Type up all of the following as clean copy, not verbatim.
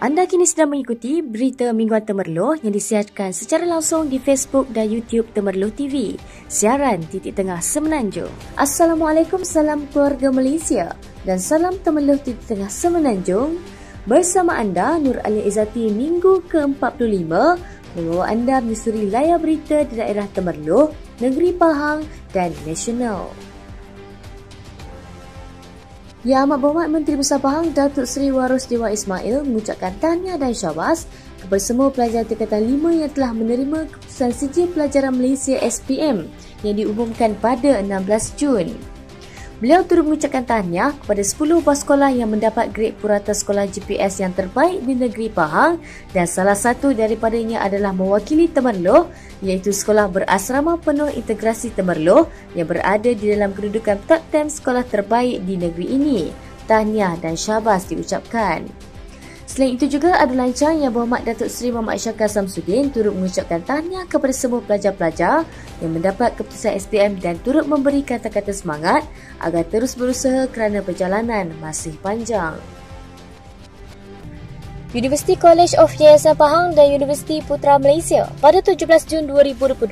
Anda kini sedang mengikuti berita Mingguan Temerloh yang disiarkan secara langsung di Facebook dan YouTube Temerloh TV. Siaran titik tengah Semenanjung. Assalamualaikum, salam keluarga Malaysia dan salam Temerloh titik tengah Semenanjung. Bersama anda, Nur Alia Izzati, minggu ke-45 membawa anda menyusuri layar berita di daerah Temerloh, Negeri Pahang dan Nasional. Yang Amat Berhormat Menteri Besar Pahang Datuk Seri Warosdewa Ismail mengucapkan tahniah dan syabas kepada semua pelajar tingkatan 5 yang telah menerima keputusan sijil pelajaran Malaysia SPM yang diumumkan pada 16 Jun. Beliau turut mengucapkan tahniah kepada 10 buah sekolah yang mendapat grade purata sekolah GPS yang terbaik di negeri Pahang dan salah satu daripadanya adalah mewakili Temerloh iaitu Sekolah Berasrama Penuh Integrasi Temerloh yang berada di dalam kedudukan top 10 sekolah terbaik di negeri ini. Tahniah dan syabas diucapkan. Selain itu juga ada lancar Yang Berhormat Datuk Seri Muhammad Syakar Samsudin turut mengucapkan tahniah kepada semua pelajar-pelajar yang mendapat keputusan SPM dan turut memberi kata-kata semangat agar terus berusaha kerana perjalanan masih panjang. Universiti College of Yayasan Pahang dan Universiti Putra Malaysia pada 17 Jun 2022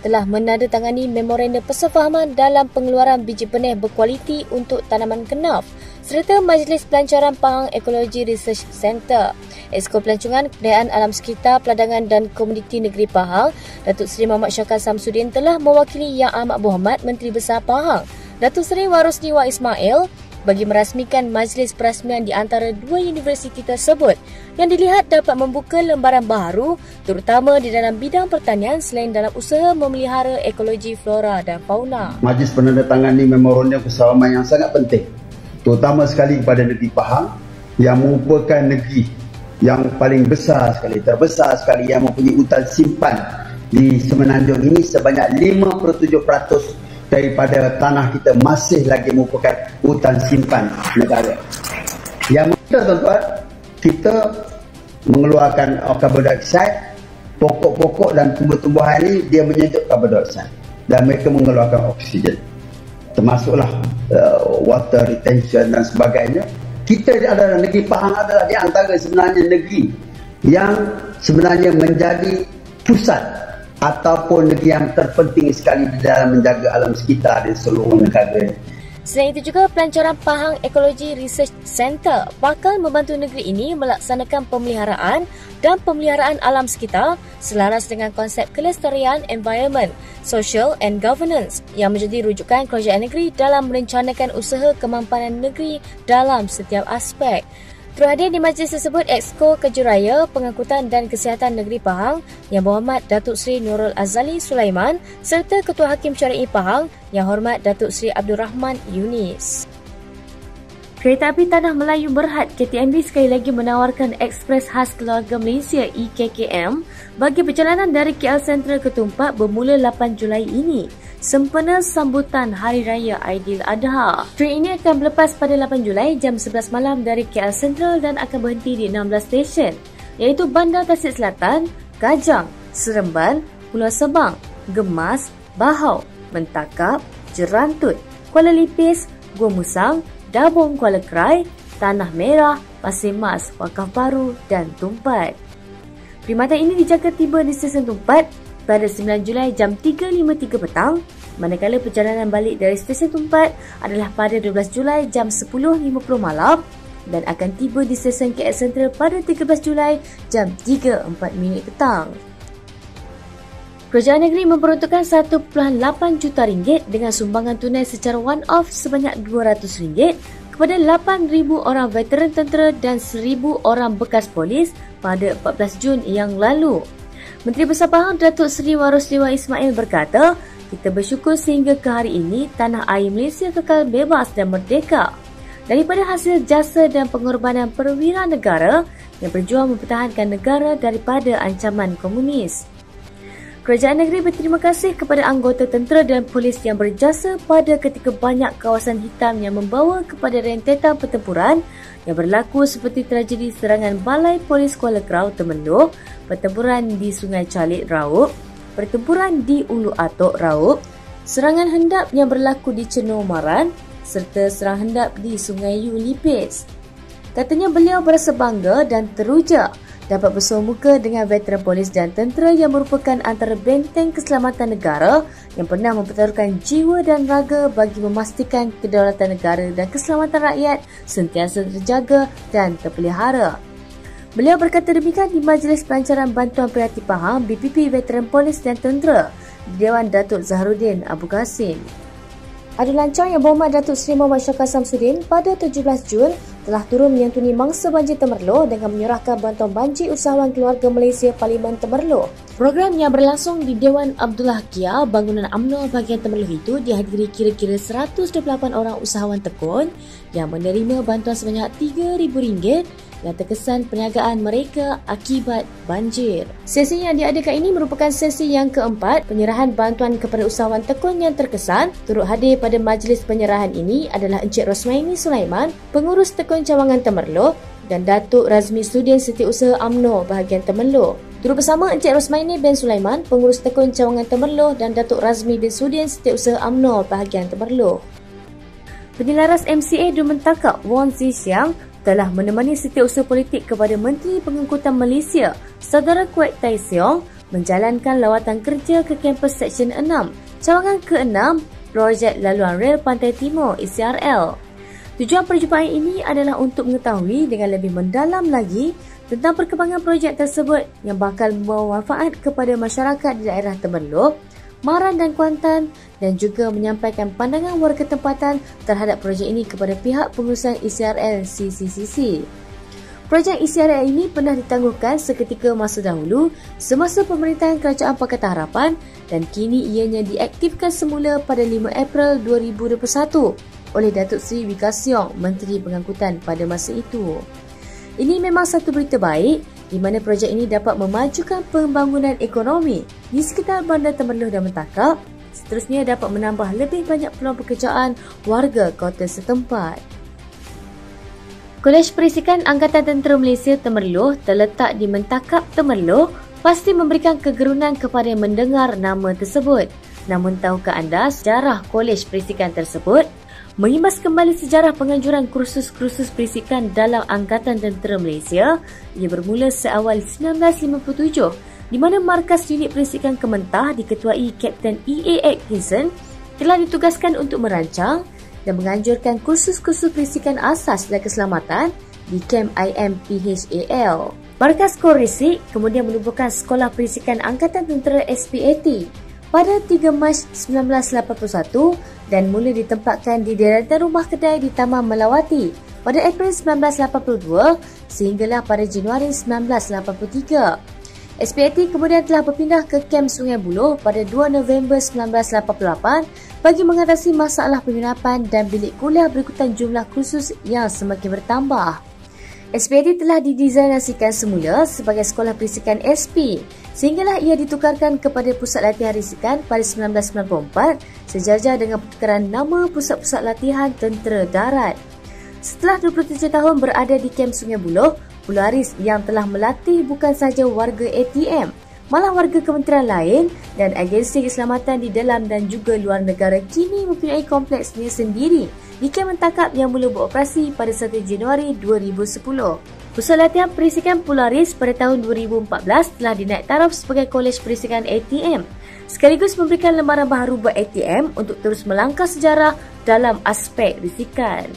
telah menandatangani memorandum persefahaman dalam pengeluaran biji benih berkualiti untuk tanaman kenaf serta Majlis Pelancaran Pahang Ekologi Research Centre. Exco Pelancongan Kebudayaan Alam Sekitar, Peladangan dan Komuniti Negeri Pahang, Datuk Seri Muhammad Syakar Samsudin telah mewakili Yang Amat Berhormat Menteri Besar Pahang, Datuk Seri Warosdewa Ismail bagi merasmikan majlis perasmian di antara dua universiti tersebut yang dilihat dapat membuka lembaran baharu terutama di dalam bidang pertanian selain dalam usaha memelihara ekologi flora dan fauna. Majlis penandatangani memorandum persefahaman yang sangat penting terutama sekali kepada negeri Pahang yang merupakan negeri yang paling besar sekali, terbesar sekali yang mempunyai hutan simpan di Semenanjung ini sebanyak 57% daripada tanah kita masih lagi merupakan hutan simpan negara. Yang kita tuan-tuan, kita mengeluarkan karbon dioksida, pokok-pokok dan tumbuh-tumbuhan ini dia menyedut karbon dioksida dan mereka mengeluarkan oksigen. Termasuklah water retention dan sebagainya. Kita adalah negeri Pahang adalah di antara sebenarnya negeri yang sebenarnya menjadi pusat ataupun negeri yang terpenting sekali di dalam menjaga alam sekitar di seluruh negara. Selain itu juga, Pelancaran Pahang Ekologi Research Centre bakal membantu negeri ini melaksanakan pemeliharaan dan pemeliharaan alam sekitar selaras dengan konsep kelestarian environment, social and governance yang menjadi rujukan kerajaan negeri dalam merencanakan usaha kemampanan negeri dalam setiap aspek. Terhadir di majlis tersebut Exco Kejuraya, Pengangkutan dan Kesihatan Negeri Pahang Yang Berhormat Datuk Seri Nurul Azali Sulaiman serta Ketua Hakim Syari'i Pahang Yang Hormat Datuk Seri Abdul Rahman Yunis. Kereta Api Tanah Melayu Berhad KTMB sekali lagi menawarkan ekspres khas keluarga Malaysia EKKM bagi perjalanan dari KL Sentral ke Tumpak bermula 8 Julai ini. Sempena sambutan Hari Raya Aidiladha. Train ini akan berlepas pada 8 Julai jam 11 malam dari KL Sentral dan akan berhenti di 16 stesen iaitu Bandar Tasik Selatan, Kajang, Seremban, Pulau Sebang, Gemas, Bahau, Mentakap, Jerantut, Kuala Lipis, Gua Musang, Dabong Kuala Krai, Tanah Merah, Pasir Mas, Wakaf Baru dan Tumpat. Perkhidmatan ini dijangka tiba di stesen Tumpat pada 9 Julai jam 3.53 petang, manakala perjalanan balik dari stesen Tumpat adalah pada 12 Julai jam 10.50 malam dan akan tiba di stesen KL Sentral pada 13 Julai jam 3.04 petang. Kerajaan negeri memperuntukkan 1.8 juta ringgit dengan sumbangan tunai secara one-off sebanyak RM200 kepada 8,000 orang veteran tentera dan 1,000 orang bekas polis pada 14 Jun yang lalu. Menteri Besar Pahang Datuk Seri Warosdewa Ismail berkata, kita bersyukur sehingga ke hari ini tanah air Malaysia kekal bebas dan merdeka daripada hasil jasa dan pengorbanan perwira negara yang berjuang mempertahankan negara daripada ancaman komunis. Kerajaan negeri berterima kasih kepada anggota tentera dan polis yang berjasa pada ketika banyak kawasan hitam yang membawa kepada rentetan pertempuran yang berlaku seperti tragedi serangan Balai Polis Kuala Krau Temerloh, pertempuran di Sungai Calik Raup, pertempuran di Ulu Atok Raup, serangan hendap yang berlaku di Cenor Maran serta serang hendap di Sungai Yu Lipis. Katanya beliau berasa bangga dan teruja dapat bersua muka dengan veteran polis dan tentera yang merupakan antara benteng keselamatan negara yang pernah mempertaruhkan jiwa dan raga bagi memastikan kedaulatan negara dan keselamatan rakyat sentiasa terjaga dan terpelihara. Beliau berkata demikian di Majlis Pelancaran Bantuan Prihatin Pahang BPP Veteran Polis dan Tentera di Dewan Datuk Zaharuddin Abu Qasim. Adu lancang Yang Berhormat Datuk Seri Muhammad Syakar Samsudin pada 17 Jun telah turun menyantuni mangsa banjir Temerloh dengan menyerahkan bantuan banjir usahawan keluarga Malaysia Parlimen Temerloh. Program yang berlangsung di Dewan Abdullah Kia, bangunan UMNO bahagian Temerloh itu dihadiri kira-kira 128 orang usahawan tekun yang menerima bantuan sebanyak RM3,000 yang terkesan perniagaan mereka akibat banjir. Sesi yang diadakan ini merupakan sesi yang keempat penyerahan bantuan kepada usahawan tekun yang terkesan. Turut hadir pada majlis penyerahan ini adalah Encik Rosmaini Sulaiman, pengurus tekun cawangan Temerloh, dan Datuk Razmi Sudin Setiausaha UMNO bahagian Temerloh. Turut bersama Encik Rosmaini bin Sulaiman, pengurus tekun cawangan Temerloh, dan Datuk Razmi bin Sudin Setiausaha UMNO bahagian Temerloh. Penyelaras MCA Dewan Takak Wong Zisiang telah menemani setiausaha politik kepada Menteri Pengangkutan Malaysia, Saudara Kwek Tai Siong, menjalankan lawatan kerja ke kampus Seksyen 6, cawangan ke-6, Projek Laluan Rel Pantai Timur (ECRL). Tujuan perjumpaan ini adalah untuk mengetahui dengan lebih mendalam lagi tentang perkembangan projek tersebut yang bakal membawa manfaat kepada masyarakat di daerah Temerloh, Maran dan Kuantan, dan juga menyampaikan pandangan warga tempatan terhadap projek ini kepada pihak pengurusan ECRL CCCC. Projek ECRL ini pernah ditangguhkan seketika masa dahulu semasa pemerintahan Kerajaan Pakatan Harapan dan kini ianya diaktifkan semula pada 5 April 2021 oleh Datuk Seri Wee Ka Siong, Menteri Pengangkutan pada masa itu. Ini memang satu berita baik di mana projek ini dapat memajukan pembangunan ekonomi di sekitar Bandar Temerloh dan Mentakap. Seterusnya dapat menambah lebih banyak peluang pekerjaan warga kota setempat. Kolej Perisikan Angkatan Tentera Malaysia Temerloh terletak di Mentakap, Temerloh, pasti memberikan kegerunan kepada yang mendengar nama tersebut. Namun tahukah anda sejarah Kolej Perisikan tersebut? Mengimbas kembali sejarah penganjuran kursus-kursus perisikan dalam Angkatan Tentera Malaysia, ia bermula seawal 1957 di mana Markas Unit Perisikan Kementah diketuai Kapten E.A. Atkinson telah ditugaskan untuk merancang dan menganjurkan kursus-kursus perisikan asas dan keselamatan di Kem IMPHAL. Markas Korisik kemudian menubuhkan Sekolah Perisikan Angkatan Tentera SPAT pada 3 Mac 1981 dan mula ditempatkan di deretan rumah kedai di Taman Melawati pada April 1982 sehinggalah pada Januari 1983. SPAT kemudian telah berpindah ke Kem Sungai Buloh pada 2 November 1988 bagi mengatasi masalah penginapan dan bilik kuliah berikutan jumlah kursus yang semakin bertambah. SPAT telah didesainasikan semula sebagai Sekolah Perisikan SP sehinggalah ia ditukarkan kepada Pusat Latihan Risikan pada 1994 sejajar dengan pertukaran nama Pusat-Pusat Latihan Tentera Darat. Setelah 27 tahun berada di Kem Sungai Buloh, Polaris yang telah melatih bukan sahaja warga ATM, malah warga kementerian lain dan agensi keselamatan di dalam dan juga luar negara kini mempunyai kompleksnya sendiri di Kem Mentakap yang mula beroperasi pada 1 Januari 2010. Pusat Latihan Perisikan Polaris pada tahun 2014 telah dinaik taraf sebagai Kolej Perisikan ATM, sekaligus memberikan lembaran baharu buat ATM untuk terus melangkah sejarah dalam aspek risikan.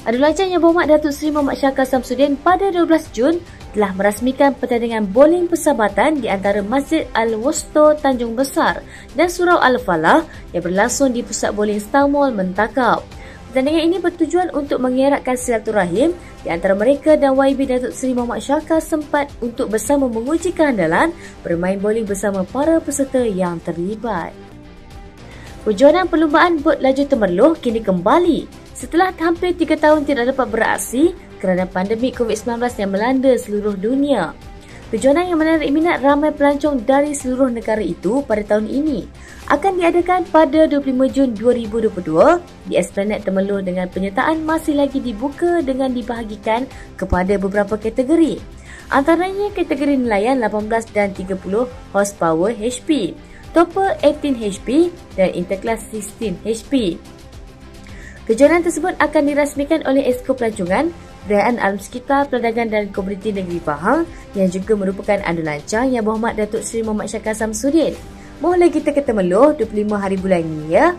Adu lancang Yang Berhormat Datuk Seri Muhammad Syakar Samsudin pada 12 Jun telah merasmikan pertandingan bowling persahabatan di antara Masjid Al-Wusta Tanjung Besar dan Surau Al-Falah yang berlangsung di Pusat Bowling Star Mall Mentakap. Pertandingan ini bertujuan untuk mengeratkan silaturahim di antara mereka dan YB Datuk Seri Muhammad Syakar sempat untuk bersama menguji kehandalan bermain bowling bersama para peserta yang terlibat. Perjuangan perlumbaan bot laju Temerloh kini kembali setelah hampir 3 tahun tidak dapat beraksi kerana pandemik COVID-19 yang melanda seluruh dunia. Perjuangan yang menarik minat ramai pelancong dari seluruh negara itu pada tahun ini akan diadakan pada 25 Jun 2022 di Esplanade Temerloh dengan penyertaan masih lagi dibuka dengan dibahagikan kepada beberapa kategori. Antaranya kategori nelayan 18 dan 30 horsepower HP, Topper 18 HP dan Interclass 16 HP. Kejuaraan tersebut akan dirasmikan oleh Esko Pelancongan Perayaan Alam Sekitar, Perdagangan dan Komuniti Negeri Pahang yang juga merupakan adu lancang Yang Berhormat Datuk Seri Muhammad Syakar Samsudin. Mohonlah kita ke Temerloh 25 hari bulan ini ya.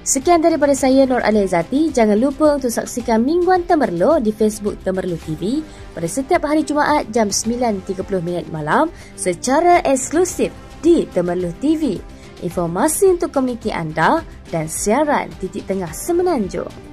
Sekian daripada saya Nur Alizati. Jangan lupa untuk saksikan Mingguan Temerloh di Facebook Temerloh TV pada setiap hari Jumaat jam 9.30 malam secara eksklusif di Temerloh TV. Informasi untuk komuniti anda dan siaran titik tengah Semenanjung.